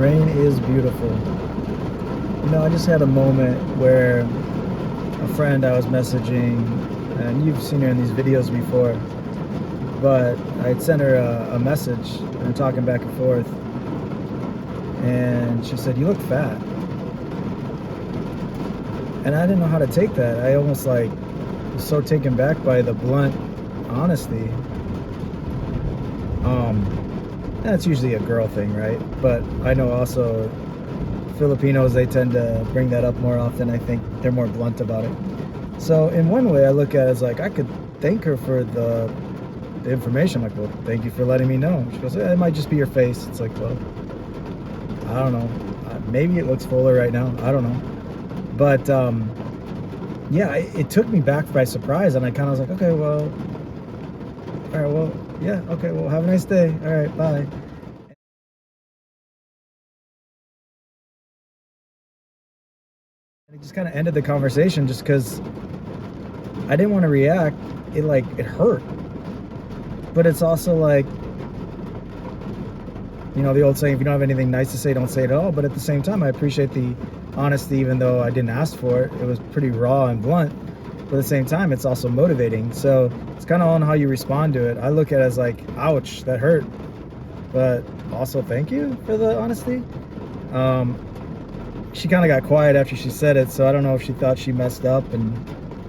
rain is beautiful. You know, I just had a moment where a friend I was messaging, and you've seen her in these videos before, but I had sent her a message and we're talking back and forth, and she said, "You look fat." And I didn't know how to take that. I almost like was so taken back by the blunt honesty. That's usually a girl thing, right? But I know also Filipinos, they tend to bring that up more often. I think they're more blunt about it. So in one way, I look at it as like, I could thank her for the information. Like, well, thank you for letting me know. She goes, it might just be your face. It's like, well, I don't know. Maybe it looks fuller right now. I don't know. But yeah, it took me back by surprise, and I kind of was like, okay, well, all right, well, yeah, okay, well, have a nice day. All right, bye. And it just kind of ended the conversation just because I didn't want to react. It hurt. But it's also like, you know, the old saying, if you don't have anything nice to say, don't say it at all. But at the same time, I appreciate the honesty, even though I didn't ask for it. It was pretty raw and blunt. But at the same time, it's also motivating. So it's kind of on how you respond to it. I look at it as like, ouch, that hurt. But also, thank you for the honesty. She kind of got quiet after she said it. So I don't know if she thought she messed up. And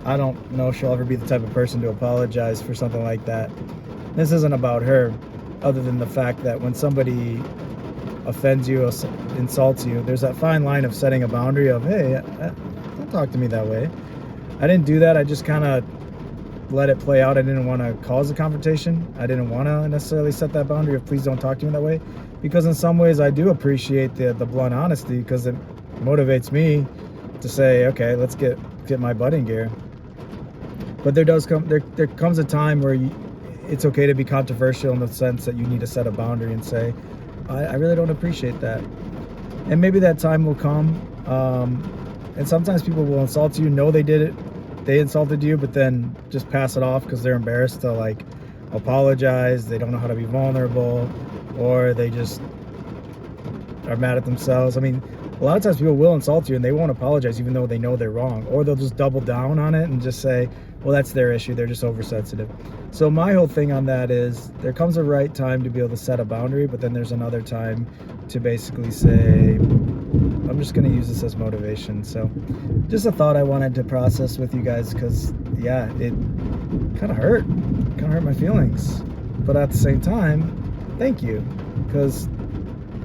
I don't know if she'll ever be the type of person to apologize for something like that. This isn't about her, other than the fact that when somebody offends you or insults you, there's that fine line of setting a boundary of, hey, don't talk to me that way. I didn't do that. I just kind of let it play out. I didn't want to cause a confrontation. I didn't want to necessarily set that boundary of please don't talk to me that way, because in some ways I do appreciate the blunt honesty, because it motivates me to say, okay, let's get my butt in gear. But there comes a time where it's okay to be controversial in the sense that you need to set a boundary and say, I really don't appreciate that. And maybe that time will come. And sometimes people will insult you, know they did it, they insulted you, but then just pass it off because they're embarrassed to like apologize. They don't know how to be vulnerable, or they just are mad at themselves. I mean, a lot of times people will insult you and they won't apologize even though they know they're wrong, or they'll just double down on it and just say, well, that's their issue, they're just oversensitive. So my whole thing on that is there comes a right time to be able to set a boundary, but then there's another time to basically say, I'm just going to use this as motivation. So just a thought I wanted to process with you guys, because yeah, it kind of hurt my feelings, but at the same time, thank you, because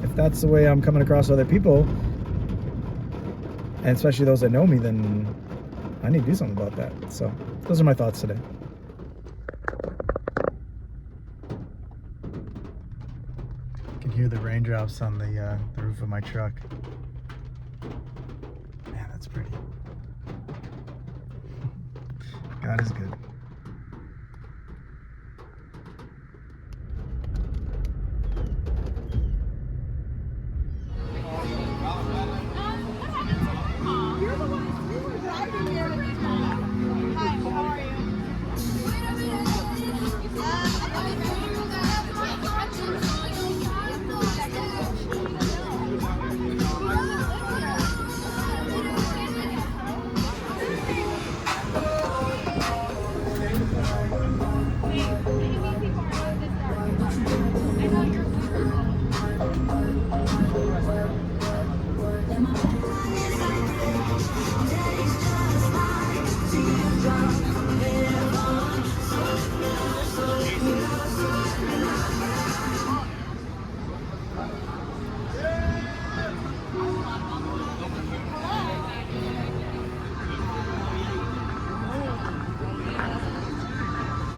if that's the way I'm coming across other people, and especially those that know me, then I need to do something about that. So those are my thoughts today. You can hear the raindrops on the roof of my truck. Man, that's pretty. God is good.